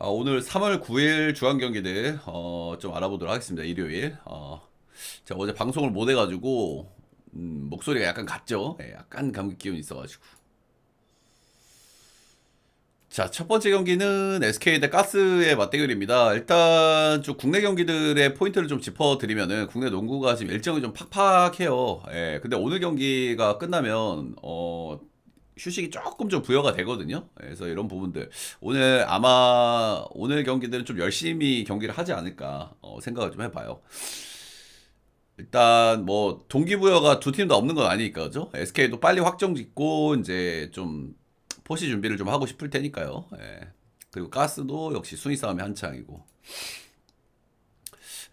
오늘 3월 9일 주간 경기들 좀 알아보도록 하겠습니다. 일요일. 제가 어제 방송을 못 해가지고 목소리가 약간 갔죠. 예, 약간 감기 기운이 있어가지고. 자, 첫 번째 경기는 SK 대 가스의 맞대결입니다. 일단 좀 국내 경기들의 포인트를 좀 짚어드리면은 국내 농구가 지금 일정이 좀 팍팍해요. 예, 근데 오늘 경기가 끝나면 휴식이 조금 좀 부여가 되거든요. 그래서 이런 부분들 오늘 아마 오늘 경기들은 좀 열심히 경기를 하지 않을까 생각을 좀 해봐요. 일단 뭐 동기부여가 두 팀 다 없는 건 아니니까 그죠? SK도 빨리 확정 짓고 이제 좀 포시 준비를 좀 하고 싶을 테니까요. 예. 그리고 가스도 역시 순위 싸움이 한창이고.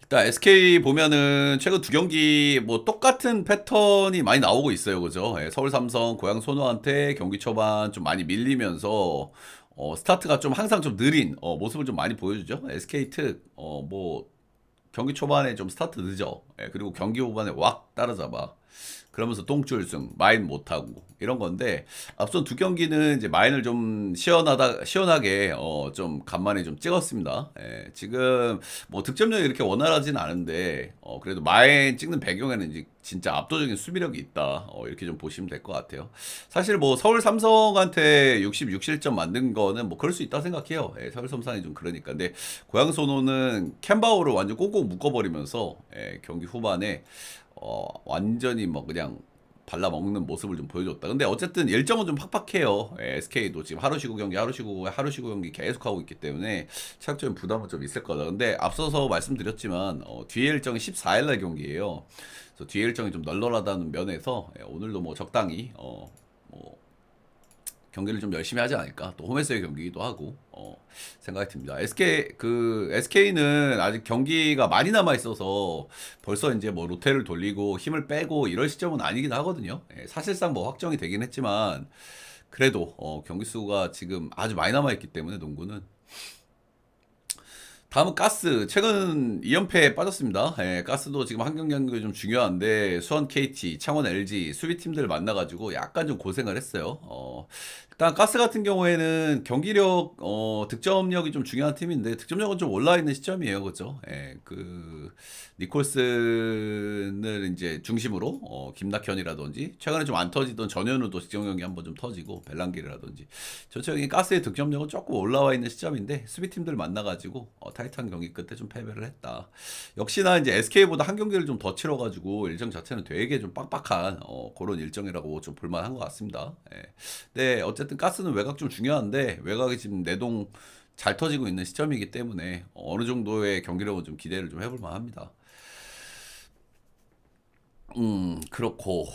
일단 SK 보면은 최근 두 경기 뭐 똑같은 패턴이 많이 나오고 있어요. 그죠? 예, 서울 삼성, 고양 손호한테 경기 초반 좀 많이 밀리면서 스타트가 좀 항상 좀 느린 모습을 좀 많이 보여주죠. SK 특 뭐 경기 초반에 좀 스타트 늦어. 예, 그리고 경기 후반에 왁 따라잡아. 그러면서 똥줄승, 마인 못하고 이런 건데 앞선 두 경기는 이제 마인을 좀 시원하게 좀 간만에 좀 찍었습니다. 예, 지금 뭐 득점력이 이렇게 원활하진 않은데 그래도 마인 찍는 배경에는 이제 진짜 압도적인 수비력이 있다. 이렇게 좀 보시면 될 것 같아요. 사실 뭐 서울 삼성한테 66실점 만든 거는 뭐 그럴 수 있다 생각해요. 예, 서울 삼성이 좀 그러니까. 근데 고양 소노는 캔바우를 완전 꼭꼭 묶어버리면서 경기 후반에 완전히 뭐 그냥 발라먹는 모습을 좀 보여줬다. 근데 어쨌든 일정은 좀 팍팍해요. SK도 지금 하루 쉬고 경기 계속 하고 있기 때문에 체력적인 부담은 좀 있을 거다. 근데 앞서서 말씀드렸지만 뒤에 일정이 14일 날 경기예요. 그래서 뒤에 일정이 좀 널널하다는 면에서 오늘도 뭐 적당히 뭐 경기를 좀 열심히 하지 않을까. 또 홈에서의 경기이기도 하고 생각이 듭니다. SK는 아직 경기가 많이 남아 있어서 벌써 이제 뭐 로테를 돌리고 힘을 빼고 이럴 시점은 아니긴 하거든요. 사실상 뭐 확정이 되긴 했지만 그래도 경기 수가 지금 아주 많이 남아 있기 때문에 농구는 다음은 가스. 최근 2연패에 빠졌습니다. 가스도 지금 한 경기 한 경기 좀 중요한데 수원 KT, 창원 LG 수비팀들 만나가지고 약간 좀 고생을 했어요. 일단 가스 같은 경우에는 경기력, 득점력이 좀 중요한 팀인데 득점력은 좀 올라 있는 시점이에요, 그죠? 그 니콜슨을 이제 중심으로 김낙현이라든지 최근에 좀 안 터지던 전현우도 득점 경기 한번 좀 터지고 벨랑기르라든지 전체적인 가스의 득점력은 조금 올라와 있는 시점인데 수비팀들 만나가지고 타이트한 경기 끝에 좀 패배를 했다. 역시나 이제 SK보다 한 경기를 좀 더 치러가지고 일정 자체는 되게 좀 빡빡한 그런 일정이라고 좀 볼만한 것 같습니다. 네, 어쨌든 가스는 외곽 좀 중요한데 외곽이 지금 내동 잘 터지고 있는 시점이기 때문에 어느 정도의 경기력은 좀 기대를 좀 해볼 만합니다. 그렇고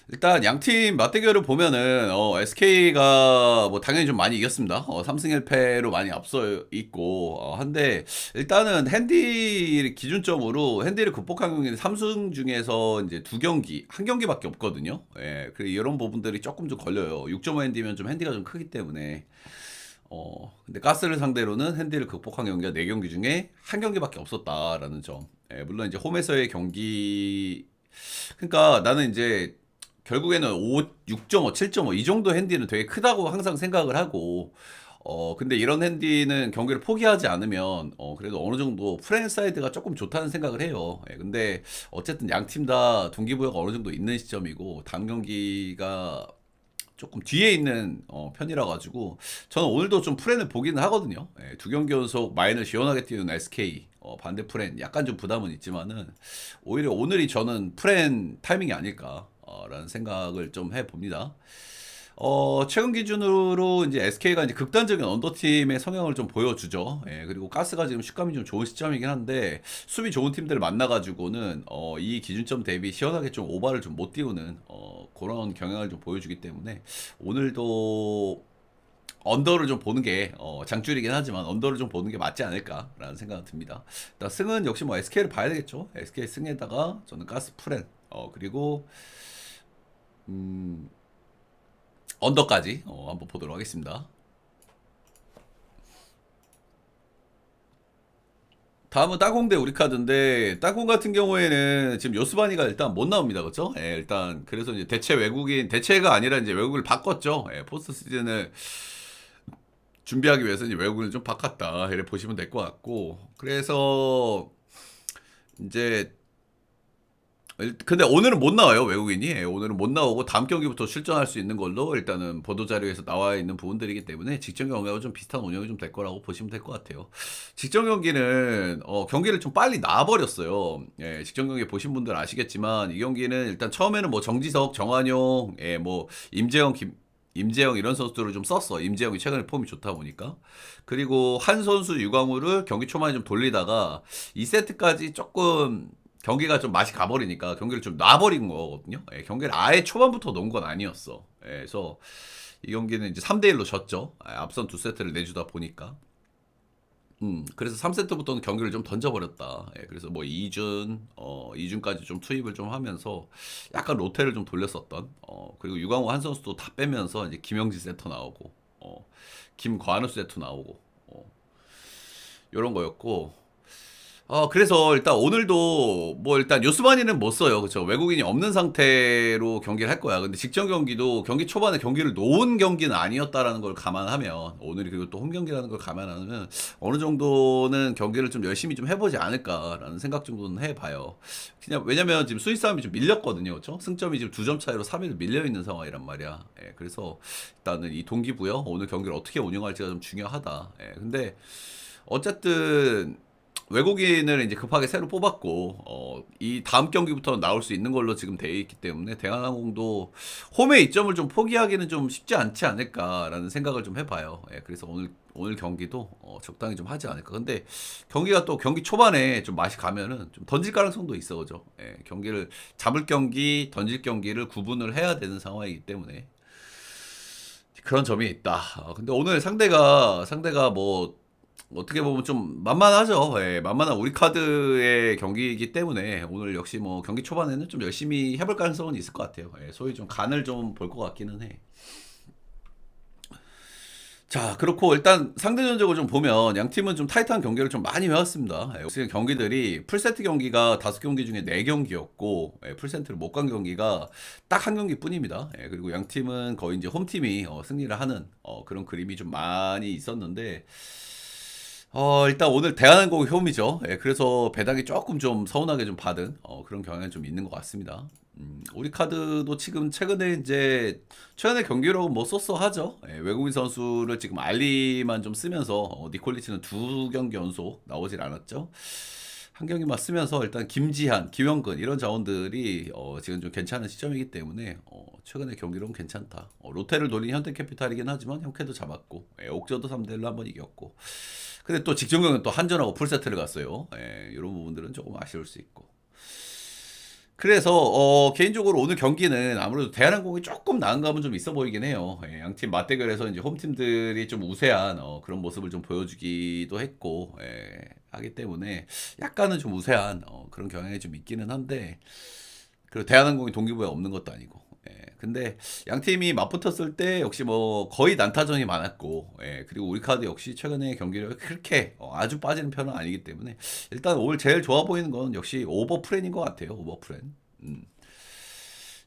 일단 양팀 맞대결을 보면은 SK가 뭐 당연히 좀 많이 이겼습니다. 3승 1패로 많이 앞서 있고 한데 일단은 핸디 기준점으로 핸디를 극복한 경기는 3승 중에서 이제 두 경기, 한 경기밖에 없거든요. 예. 그 이런 부분들이 조금 좀 걸려요. 6.5 핸디면 좀 핸디가 좀 크기 때문에 근데 가스를 상대로는 핸디를 극복한 경기가 4경기 중에 한 경기밖에 없었다라는 점. 예, 물론 이제 홈에서의 경기 그러니까 나는 이제 결국에는 6.5, 7.5 이 정도 핸디는 되게 크다고 항상 생각을 하고 근데 이런 핸디는 경기를 포기하지 않으면 그래도 어느 정도 프랜 사이드가 조금 좋다는 생각을 해요. 예, 근데 어쨌든 양 팀 다 동기부여가 어느 정도 있는 시점이고 다음 경기가 조금 뒤에 있는 편이라 가지고 저는 오늘도 좀 프랜을 보기는 하거든요. 예, 두 경기 연속 마인을 시원하게 띄우는 SK 반대 프랜 약간 좀 부담은 있지만은 오히려 오늘이 저는 프랜 타이밍이 아닐까 라는 생각을 좀 해봅니다. 최근 기준으로 이제 SK가 이제 극단적인 언더팀의 성향을 좀 보여주죠. 예, 그리고 가스가 지금 식감이 좀 좋은 시점이긴 한데 수비 좋은 팀들 만나가지고는 이 기준점 대비 시원하게 좀 오버를 좀 못 띄우는 그런 경향을 좀 보여주기 때문에 오늘도 언더를 좀 보는 게 장줄이긴 하지만 언더를 좀 보는 게 맞지 않을까라는 생각은 듭니다. 일단 승은 역시 뭐 SK를 봐야 되겠죠. SK 승에다가 저는 가스 프렌 그리고 음, 언더까지 한번 보도록 하겠습니다. 다음은 땅콩 대 우리카드인데 땅콩 같은 경우에는 지금 요스바니가 일단 못 나옵니다. 그렇죠? 예, 일단 그래서 이제 대체 외국인 대체가 아니라 이제 외국을 바꿨죠. 예, 포스트 시즌을 준비하기 위해서 이제 외국인을 좀 바꿨다. 이렇게 보시면 될 것 같고. 그래서 이제 근데 오늘은 못 나와요, 외국인이. 예, 오늘은 못 나오고 다음 경기부터 출전할 수 있는 걸로 일단은 보도자료에서 나와 있는 부분들이기 때문에 직전 경기하고 좀 비슷한 운영이 좀 될 거라고 보시면 될 것 같아요. 직전 경기는 경기를 좀 빨리 놔버렸어요. 예, 직전 경기 보신 분들 아시겠지만 이 경기는 일단 처음에는 뭐 정지석, 정한용, 예, 뭐 임재영 이런 선수들을 좀 썼어. 임재영이 최근에 폼이 좋다 보니까. 그리고 한 선수 유광우를 경기 초반에 좀 돌리다가 2세트까지 조금 경기가 좀 맛이 가버리니까 경기를 좀 놔버린 거거든요. 예, 경기를 아예 초반부터 놓은 건 아니었어. 예, 그래서 이 경기는 이제 3대1로 졌죠. 예, 앞선 두 세트를 내주다 보니까. 그래서 3세트부터는 경기를 좀 던져버렸다. 예, 그래서 뭐 이준까지 좀 투입을 좀 하면서 약간 로테를 좀 돌렸었던, 그리고 유광호 한 선수도 다 빼면서 이제 김영지 세터 나오고, 김관우 세터 나오고, 요런 거였고, 그래서 일단 오늘도 뭐 일단 요스바니는 못 써요. 그쵸. 외국인이 없는 상태로 경기를 할 거야. 근데 직전 경기도 경기 초반에 경기를 놓은 경기는 아니었다라는 걸 감안하면, 오늘이 그리고 또 홈 경기라는 걸 감안하면 어느 정도는 경기를 좀 열심히 좀 해보지 않을까라는 생각 정도는 해봐요. 그냥 왜냐면 지금 수위 싸움이 좀 밀렸거든요. 그쵸. 승점이 지금 2점 차이로 3위로 밀려있는 상황이란 말이야. 예, 그래서 일단은 이 동기부여 오늘 경기를 어떻게 운영할지가 좀 중요하다. 예, 근데 어쨌든 외국인을 이제 급하게 새로 뽑았고, 이 다음 경기부터는 나올 수 있는 걸로 지금 돼 있기 때문에 대한항공도 홈의 이점을 좀 포기하기는 좀 쉽지 않지 않을까라는 생각을 좀 해봐요. 예, 그래서 오늘 경기도 적당히 좀 하지 않을까. 근데 경기가 또 경기 초반에 좀 맛이 가면은 좀 던질 가능성도 있어, 그죠? 예, 경기를 잡을 경기, 던질 경기를 구분을 해야 되는 상황이기 때문에 그런 점이 있다. 근데 오늘 상대가 뭐 어떻게 보면 좀 만만하죠. 예, 만만한 우리 카드의 경기이기 때문에 오늘 역시 뭐 경기 초반에는 좀 열심히 해볼 가능성은 있을 것 같아요. 예, 소위 좀 간을 좀 볼 것 같기는 해. 자, 그렇고 일단 상대전적으로 좀 보면 양 팀은 좀 타이트한 경기를 좀 많이 해왔습니다. 예, 역시 경기들이 풀세트 경기가 5경기 중에 4경기였고, 풀세트를 못 간 경기가 딱 한 경기뿐입니다. 예, 그리고 양 팀은 거의 이제 홈팀이 승리를 하는 그런 그림이 좀 많이 있었는데, 일단 오늘 대한항공이 홈이죠. 예, 그래서 배당이 조금 좀 서운하게 좀 받은 그런 경향이 좀 있는 것 같습니다. 우리 카드도 지금 최근에 경기력은 뭐 쏘쏘하죠. 예, 외국인 선수를 지금 알리만 좀 쓰면서 니콜리치는 2경기 연속 나오질 않았죠. 한 경기만 쓰면서 일단 김지한, 김영근 이런 자원들이 지금 좀 괜찮은 시점이기 때문에 최근에 경기력은 괜찮다. 롯데를 돌린 현대캐피탈이긴 하지만 형캐도 잡았고, 옥저도 3대1로 한번 이겼고, 근데 또 직전 경기는 또 한전하고 풀세트를 갔어요. 이런 부분들은 조금 아쉬울 수 있고. 그래서 개인적으로 오늘 경기는 아무래도 대한항공이 조금 나은 감은 좀 있어 보이긴 해요. 양팀 맞대결에서 이제 홈팀들이 좀 우세한 그런 모습을 좀 보여주기도 했고, 하기 때문에 약간은 좀 우세한 그런 경향이 좀 있기는 한데, 그리고 대한항공이 동기부여 없는 것도 아니고. 근데 양 팀이 맞붙었을 때 역시 뭐 거의 난타전이 많았고, 그리고 우리 카드 역시 최근에 경기력이 그렇게 아주 빠지는 편은 아니기 때문에 일단 오늘 제일 좋아 보이는 건 역시 오버프렌인 것 같아요. 오버프렌.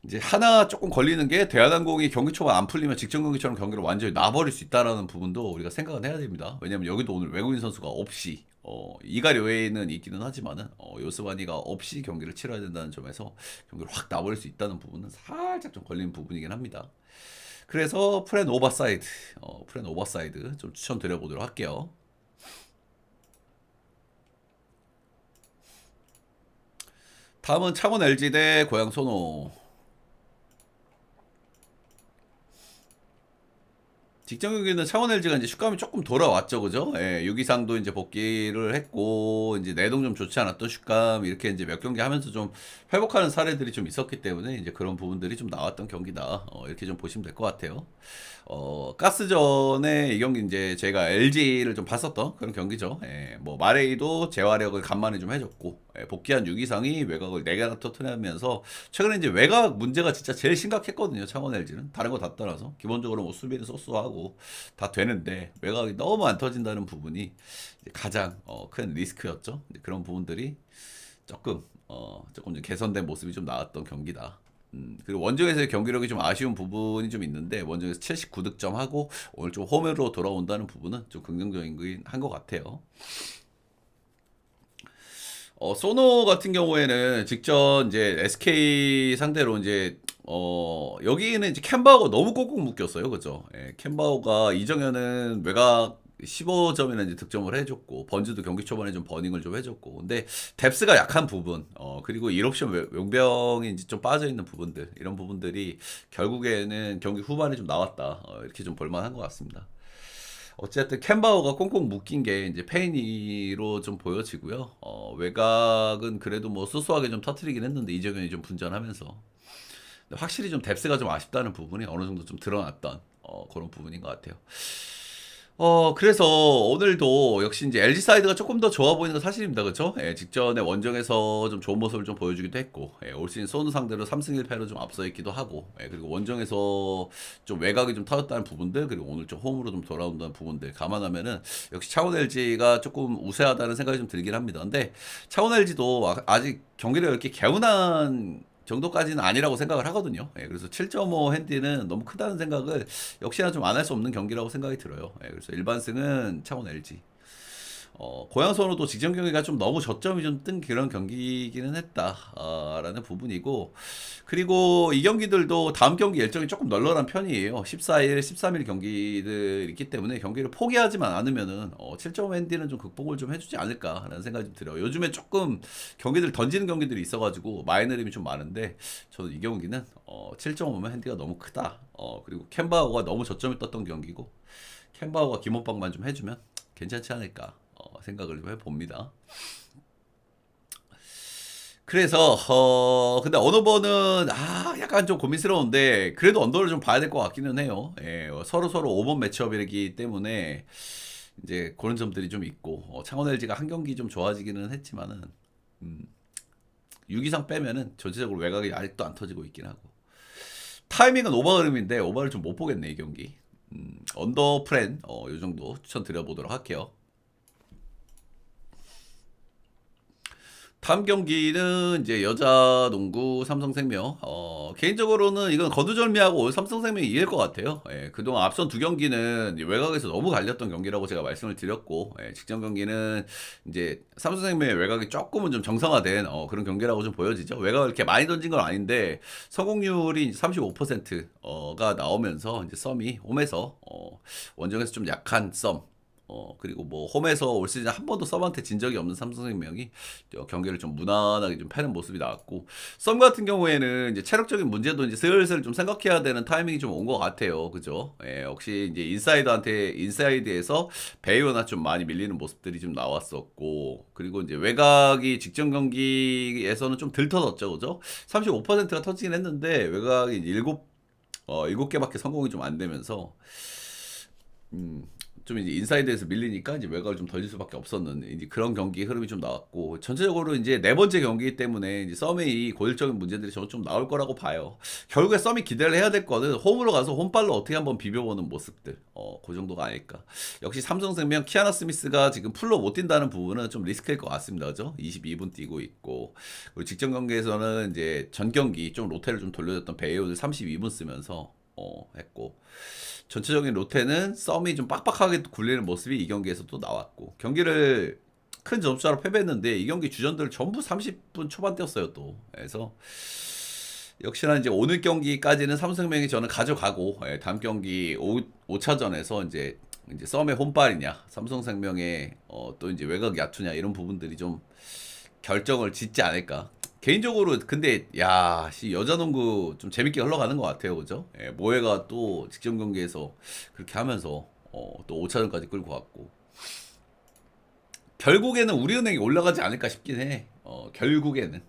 이제 하나 조금 걸리는 게 대한항공이 경기 초반 안 풀리면 직전 경기처럼 경기를 완전히 놔버릴 수 있다라는 부분도 우리가 생각은 해야 됩니다. 왜냐면 여기도 오늘 외국인 선수가 없이 이가리 외에는 있기는 하지만은 요스바니가 없이 경기를 치러야 된다는 점에서 경기를 확 놔버릴 수 있다는 부분은 살짝 좀 걸리는 부분이긴 합니다. 그래서 프렌 오버사이드 좀 추천드려 보도록 할게요. 다음은 창원 LG 대 고양 소노. 직전 경기는 창원 LG가 이제 슛감이 조금 돌아왔죠, 그죠? 예, 유기상도 이제 복귀를 했고, 이제 내동 좀 좋지 않았던 슛감, 이렇게 이제 몇 경기 하면서 좀 회복하는 사례들이 좀 있었기 때문에 이제 그런 부분들이 좀 나왔던 경기다. 이렇게 좀 보시면 될 것 같아요. 가스전에 이 경기 이제 제가 LG를 좀 봤었던 그런 경기죠. 뭐 마레이도 재활약을 간만에 좀 해줬고, 복귀한 유기상이 외곽을 4개나 터트리면서 최근에 이제 외곽 문제가 진짜 제일 심각했거든요. 창원 LG는 다른 거 다 떠나서 기본적으로 뭐 수비는 쏘쏘하고 하고 다 되는데 외곽이 너무 안 터진다는 부분이 이제 가장 큰 리스크였죠. 이제 그런 부분들이 조금 좀 개선된 모습이 좀 나왔던 경기다. 그리고 원정에서의 경기력이 좀 아쉬운 부분이 좀 있는데 원정에서 79득점 하고 오늘 좀 홈으로 돌아온다는 부분은 좀 긍정적인 한 것 같아요. 소노 같은 경우에는 직전 이제 SK 상대로 이제 여기는 이제 캔바우가 너무 꼭꼭 묶였어요, 그죠? 예, 캔바우가 이정현은 외곽 15점이나 이제 득점을 해줬고 번즈도 경기 초반에 좀 버닝을 좀 해줬고 근데 뎁스가 약한 부분 그리고 1옵션 용병이 이제 좀 빠져 있는 부분들 이런 부분들이 결국에는 경기 후반에 좀 나왔다 이렇게 좀 볼만한 것 같습니다. 어쨌든 캔바우가 꽁꽁 묶인 게 이제 페이니로 좀 보여지고요. 외곽은 그래도 뭐 수수하게 좀 터트리긴 했는데 이정현이 좀 분전하면서 근데 확실히 좀 뎁스가 좀 아쉽다는 부분이 어느 정도 좀 드러났던 그런 부분인 것 같아요. 그래서 오늘도 역시 이제 LG 사이드가 조금 더 좋아 보이는 건 사실입니다. 그렇죠? 예, 직전에 원정에서 좀 좋은 모습을 좀 보여주기도 했고, 예, 올 시즌 소는 상대로 3승 1패로 좀 앞서 있기도 하고, 예, 그리고 원정에서 좀 외곽이 좀 터졌다는 부분들, 그리고 오늘 좀 홈으로 좀 돌아온다는 부분들 감안하면은 역시 창원 LG가 조금 우세하다는 생각이 좀 들긴 합니다. 근데 창원 LG도 아직 경기를 이렇게 개운한 정도까지는 아니라고 생각을 하거든요. 예, 그래서 7.5 핸디는 너무 크다는 생각을 역시나 좀 안 할 수 없는 경기라고 생각이 들어요. 예, 그래서 일반승은 창원 LG. 고양 선호도 직전 경기가 좀 너무 저점이 좀 뜬 그런 경기기는 했다라는 부분이고 그리고 이 경기들도 다음 경기 일정이 조금 널널한 편이에요. 14일, 13일 경기들 있기 때문에 경기를 포기하지만 않으면은 7점 앤디는 좀 극복을 좀 해주지 않을까라는 생각이 좀 들어요. 요즘에 조금 경기들 던지는 경기들이 있어가지고 마이너림이 좀 많은데 저는 이 경기는 7.5면 핸디가 너무 크다. 그리고 캔바우가 너무 저점이 떴던 경기고 캔바우가 기본빵만 좀 해주면 괜찮지 않을까 생각을 좀 해봅니다. 그래서 근데 언어버는 약간 좀 고민스러운데 그래도 언더를 좀 봐야 될 것 같기는 해요. 예, 서로 5번 매치업이기 때문에 이제 그런 점들이 좀 있고 창원 LG가 한 경기 좀 좋아지기는 했지만은 6 이상 빼면은 전체적으로 외곽이 아직도 안 터지고 있긴 하고 타이밍은 오버흐름인데 오버를 좀 못 보겠네 이 경기. 언더 프렌 요 정도 추천드려보도록 할게요. 다음 경기는 이제 여자 농구 삼성생명. 개인적으로는 이건 거두절미하고 삼성생명이 이길 것 같아요. 예, 그동안 앞선 두 경기는 외곽에서 너무 갈렸던 경기라고 제가 말씀을 드렸고, 예, 직전 경기는 이제 삼성생명의 외곽이 조금은 좀 정상화된 그런 경기라고 좀 보여지죠. 외곽을 이렇게 많이 던진 건 아닌데 성공률이 35%가 나오면서 이제 썸이 홈에서 원정에서 좀 약한 썸. 그리고 뭐 홈에서 올 시즌 한 번도 썸한테 진 적이 없는 삼성생명이 경기를 좀 무난하게 좀 패는 모습이 나왔고 썸 같은 경우에는 이제 체력적인 문제도 이제 슬슬 좀 생각해야 되는 타이밍이 좀 온 것 같아요. 그죠? 예, 역시 이제 인사이드에서 베이오나 좀 많이 밀리는 모습들이 좀 나왔었고 그리고 이제 외곽이 직전 경기에서는 좀 덜 터졌죠. 그죠? 35%가 터지긴 했는데 외곽이 7개밖에 성공이 좀 안 되면서 좀 이제 인사이드에서 밀리니까 이제 외곽을 좀 덜릴 수밖에 없었는 이제 그런 경기 흐름이 좀 나왔고 전체적으로 이제 네 번째 경기이기 때문에 이제 썸의 이 고질적인 문제들이 저는 좀 나올 거라고 봐요. 결국에 썸이 기대를 해야 될 거는 홈으로 가서 홈발로 어떻게 한번 비벼보는 모습들. 그 정도가 아닐까. 역시 삼성생명 키아나 스미스가 지금 풀로 못 뛴다는 부분은 좀 리스크일 것 같습니다. 그죠? 22분 뛰고 있고 그리고 직전 경기에서는 이제 전 경기 좀 로테를 좀 돌려줬던 베이오를 32분 쓰면서 했고 전체적인 로테는 썸이 좀 빡빡하게 굴리는 모습이 이 경기에서 또 나왔고 경기를 큰 점수차로 패배했는데 이 경기 주전들 전부 30분 초반대였어요 또. 그래서 역시나 이제 오늘 경기까지는 삼성생명이 저는 가져가고 다음 경기 5차전에서 이제 썸의 홈발이냐 삼성생명의 또 이제 외곽 야투냐 이런 부분들이 좀 결정을 짓지 않을까. 개인적으로 근데 여자 농구 좀 재밌게 흘러가는 것 같아요, 그죠? 예, 모해가 또 직전 경기에서 그렇게 하면서 또 5차전까지 끌고 갔고 결국에는 우리은행이 올라가지 않을까 싶긴 해. 결국에는.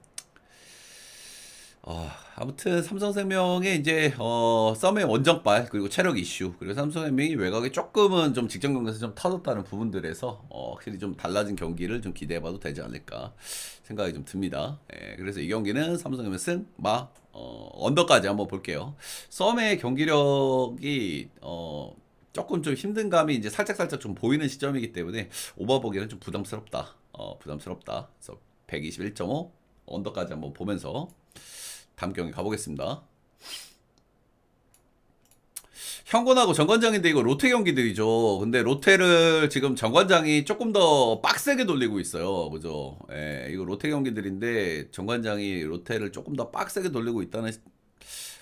아무튼 삼성생명의 이제 썸의 원정발 그리고 체력 이슈 그리고 삼성생명이 외곽에 조금은 좀 직전 경기에서 좀 터졌다는 부분들에서 확실히 좀 달라진 경기를 좀 기대해봐도 되지 않을까 생각이 좀 듭니다. 예, 그래서 이 경기는 삼성생명 언더까지 한번 볼게요. 썸의 경기력이 조금 좀 힘든 감이 이제 살짝살짝 좀 보이는 시점이기 때문에 오버보기는 좀 부담스럽다. 부담스럽다. 그래서 121.5 언더까지 한번 보면서 다음 경기 가보겠습니다. 현건하고 정관장인데 이거 로테 경기들이죠. 근데 로테를 지금 정관장이 조금 더 빡세게 돌리고 있어요. 그죠? 예, 이거 로테 경기들인데 정관장이 로테를 조금 더 빡세게 돌리고 있다는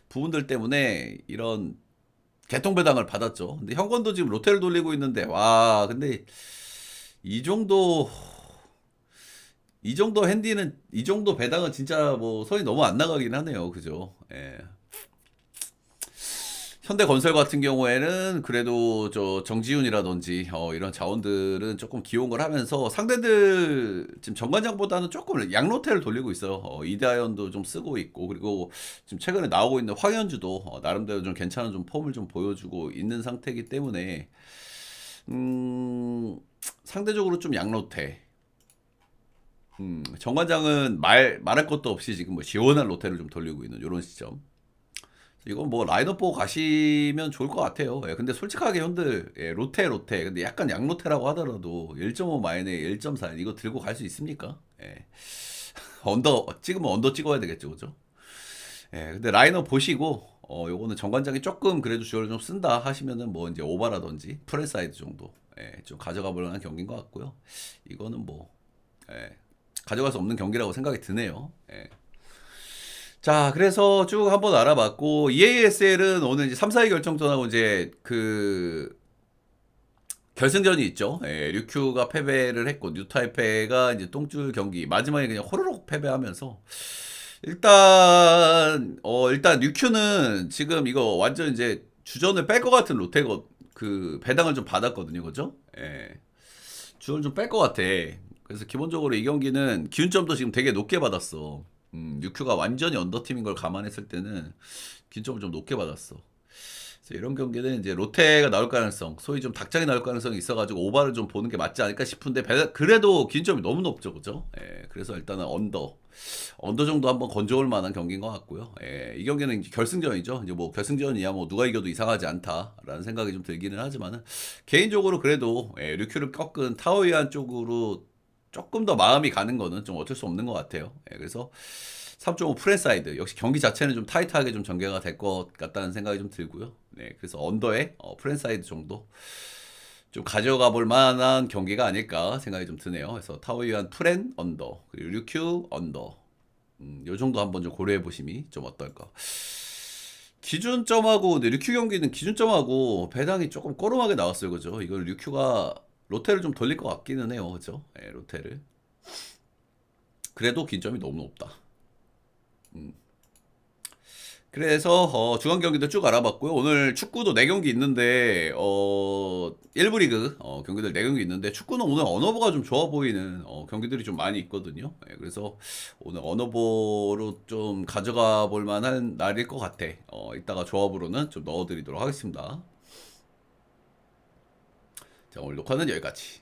부분들 때문에 이런 개통배당을 받았죠. 근데 현건도 지금 로테를 돌리고 있는데 와, 근데 이 정도 이 정도 핸디는 이 정도 배당은 진짜 뭐 손이 너무 안 나가긴 하네요. 그죠? 예. 현대건설 같은 경우에는 그래도 저 정지훈이라든지 이런 자원들은 조금 기용을 하면서 상대들 지금 정관장보다는 조금 양로테를 돌리고 있어요. 이다현도 좀 쓰고 있고 그리고 지금 최근에 나오고 있는 황현주도 나름대로 좀 괜찮은 좀 폼을 좀 보여주고 있는 상태이기 때문에 상대적으로 좀 양로테. 정관장은 말할 것도 없이 지금 뭐 시원한 로테를 좀 돌리고 있는 이런 시점. 이건 뭐 라인업 보고 가시면 좋을 것 같아요. 예, 근데 솔직하게 형들 로테 근데 약간 양로테라고 하더라도 1.5 마이너에 1.4 이거 들고 갈 수 있습니까? 예. 언더 찍으면 언더 찍어야 되겠죠, 그죠? 예, 근데 라인업 보시고 요거는 정관장이 조금 그래도 주얼을 좀 쓴다 하시면은 뭐 이제 오바라든지 프레사이드 정도 좀 가져가 볼 만한 경기인 것 같고요. 이거는 뭐 가져갈 수 없는 경기라고 생각이 드네요. 예. 자, 그래서 쭉 한번 알아봤고, EASL은 오늘 이제 3, 4위 결정전하고 이제 그 결승전이 있죠. 예, 류큐가 패배를 했고, 뉴타이페가 이제 똥줄 경기, 마지막에 그냥 호로록 패배하면서, 일단 류큐는 지금 이거 완전 이제 주전을 뺄 것 같은 롯데거, 그 배당을 좀 받았거든요. 그죠? 예. 주전을 좀 뺄 것 같아. 그래서 기본적으로 이 경기는 기운점도 지금 되게 높게 받았어. 유큐가 완전히 언더팀인 걸 감안했을 때는 기점을 좀 높게 받았어. 그래서 이런 경기는 이제 롯데가 나올 가능성, 소위 좀 닭장이 나올 가능성이 있어가지고 오바를 좀 보는 게 맞지 않을까 싶은데 그래도 기점이 너무 높죠, 그죠? 예, 그래서 일단은 언더 정도 한번 건져올 만한 경기인 것 같고요. 예, 이 경기는 이제 결승전이죠. 이제 뭐 결승전이야 뭐 누가 이겨도 이상하지 않다라는 생각이 좀 들기는 하지만은 개인적으로 그래도 류큐를 꺾은 타오이안 쪽으로 조금 더 마음이 가는 거는 좀 어쩔 수 없는 것 같아요. 그래서 3.5 프레사이드 역시 경기 자체는 좀 타이트하게 좀 전개가 될 것 같다는 생각이 좀 들고요. 네, 그래서 언더에 프랜사이드 정도 좀 가져가 볼 만한 경기가 아닐까 생각이 좀 드네요. 그래서 타오이안 프렌 언더 그리고 류큐 언더 요 정도 한번 좀 고려해 보심이 좀 어떨까. 기준점하고 근데 류큐 경기는 기준점하고 배당이 조금 꼬름하게 나왔어요, 그죠? 이걸 류큐가 로테를 좀 돌릴 것 같기는 해요, 그죠? 네, 로테를. 그래도 기점이 너무 높다. 그래서 중간 경기도 쭉 알아봤고요. 오늘 축구도 4경기 있는데 1부 리그 경기들 4경기 있는데 축구는 오늘 언어버가 좀 좋아 보이는 경기들이 좀 많이 있거든요. 네, 그래서 오늘 언어버로 좀 가져가 볼 만한 날일 것 같아. 이따가 조합으로는 좀 넣어드리도록 하겠습니다. 자, 오늘 녹화는 여기까지.